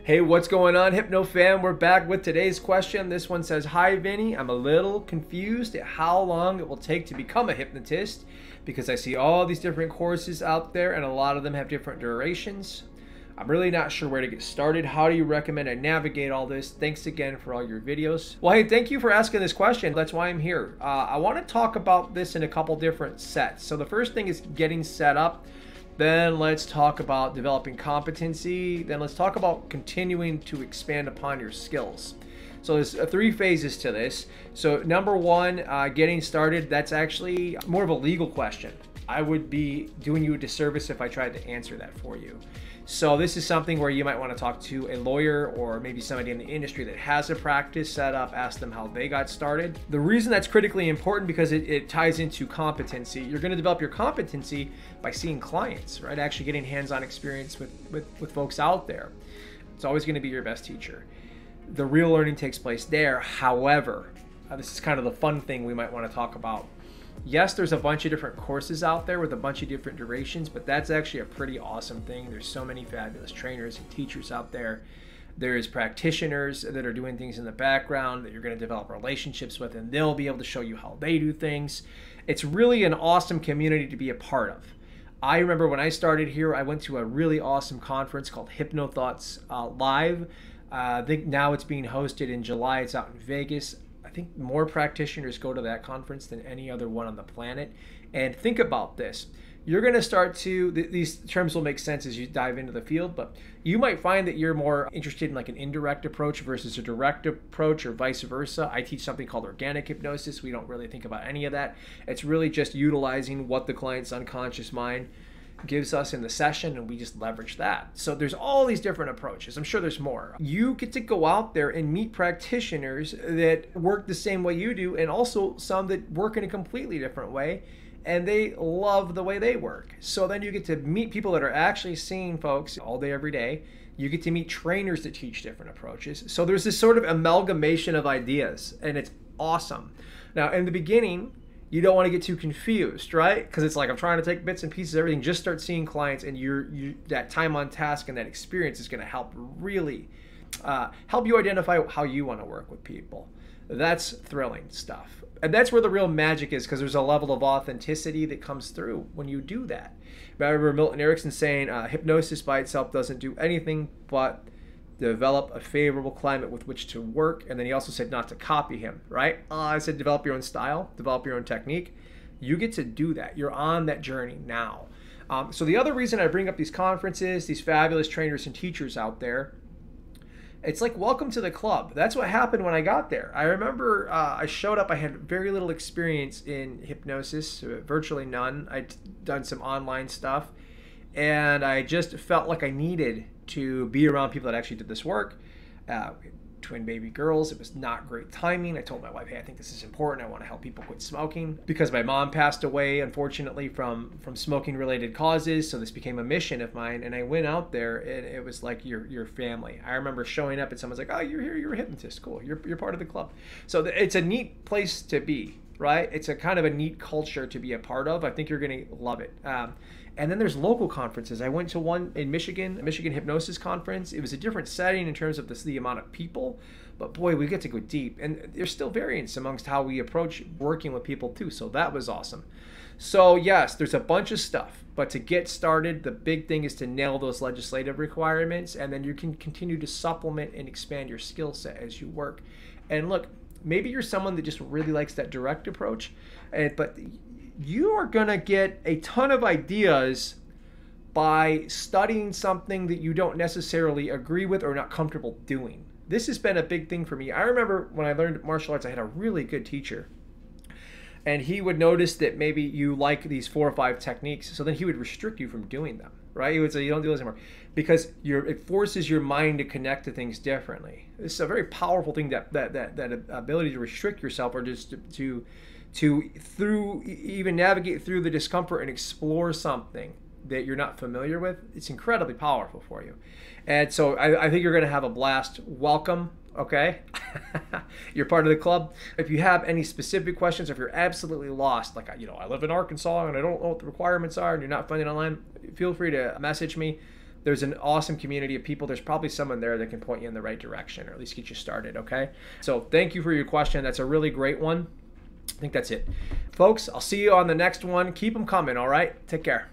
Hey, what's going on, Hypno fam? We're back with today's question. This one says, "Hi Vinny, I'm a little confused at how long it will take to become a hypnotist because I see all these different courses out there and a lot of them have different durations. I'm really not sure where to get started. How do you recommend I navigate all this? Thanks again for all your videos." Well, hey, thank you for asking this question. That's why I'm here. I want to talk about this in a couple different sets. So the first thing is getting set up. Then let's talk about developing competency. Then let's talk about continuing to expand upon your skills. So there's three phases to this. So number one, getting started, that's actually more of a legal question. I would be doing you a disservice if I tried to answer that for you. So this is something where you might want to talk to a lawyer or maybe somebody in the industry that has a practice set up, ask them how they got started. The reason that's critically important because it ties into competency. You're going to develop your competency by seeing clients, right? Actually getting hands-on experience with folks out there. It's always going to be your best teacher. The real learning takes place there. However, this is kind of the fun thing we might want to talk about. Yes, there's a bunch of different courses out there with a bunch of different durations, but that's actually a pretty awesome thing. There's so many fabulous trainers and teachers out there. There's practitioners that are doing things in the background that you're going to develop relationships with, and they'll be able to show you how they do things. It's really an awesome community to be a part of. I remember when I started here, I went to a really awesome conference called Hypnothoughts Live. I think now it's being hosted in July. It's out in Vegas. I think more practitioners go to that conference than any other one on the planet. And think about this. You're going to start to, these terms will make sense as you dive into the field, but you might find that you're more interested in like an indirect approach versus a direct approach or vice versa. I teach something called organic hypnosis. We don't really think about any of that. It's really just utilizing what the client's unconscious mind gives us in the session, and we just leverage that. So there's all these different approaches. I'm sure there's more. You get to go out there and meet practitioners that work the same way you do, and also some that work in a completely different way, and they love the way they work. So then you get to meet people that are actually seeing folks all day, every day. You get to meet trainers that teach different approaches. So there's this sort of amalgamation of ideas, and it's awesome. Now, in the beginning, you don't want to get too confused, right? Because it's like, I'm trying to take bits and pieces of everything. Just start seeing clients, and that time on task and that experience is going to help really help you identify how you want to work with people. That's thrilling stuff. And that's where the real magic is, because there's a level of authenticity that comes through when you do that. I remember Milton Erickson saying, hypnosis by itself doesn't do anything but develop a favorable climate with which to work. And then he also said not to copy him, right? I said develop your own style, develop your own technique. You get to do that. You're on that journey now. So the other reason I bring up these conferences, these fabulous trainers and teachers out there, it's like, welcome to the club. That's what happened when I got there. I remember I showed up, I had very little experience in hypnosis, virtually none. I'd done some online stuff, and I just felt like I needed to be around people that actually did this work. Twin baby girls. It was not great timing. I told my wife, hey, I think this is important. I want to help people quit smoking because my mom passed away, unfortunately, from smoking related causes. So this became a mission of mine. And I went out there, and it was like your family. I remember showing up and someone's like, oh, you're here, you're a hypnotist. Cool. You're part of the club. So it's a neat place to be, right? It's a kind of a neat culture to be a part of. I think you're going to love it. And then there's local conferences. I went to one in Michigan, a Michigan Hypnosis Conference. It was a different setting in terms of the amount of people, but boy, we get to go deep. And there's still variance amongst how we approach working with people too, so that was awesome. So yes, there's a bunch of stuff, but to get started, the big thing is to nail those legislative requirements, and then you can continue to supplement and expand your skill set as you work. And look, maybe you're someone that just really likes that direct approach, but you are going to get a ton of ideas by studying something that you don't necessarily agree with or not comfortable doing. This has been a big thing for me. I remember when I learned martial arts, I had a really good teacher, and he would notice that maybe you like these 4 or 5 techniques, so then he would restrict you from doing them, right? He would say, you don't do this anymore, because it forces your mind to connect to things differently. This is a very powerful thing, that ability to restrict yourself, or just to even navigate through the discomfort and explore something that you're not familiar with. It's incredibly powerful for you. And so I think you're going to have a blast. Welcome. Okay. You're part of the club. If you have any specific questions, if you're absolutely lost, like, I live in Arkansas and I don't know what the requirements are, and you're not finding online, feel free to message me. there's an awesome community of people. There's probably someone there that can point you in the right direction, or at least get you started, okay? So thank you for your question. That's a really great one. I think that's it. Folks, I'll see you on the next one. Keep them coming, all right? Take care.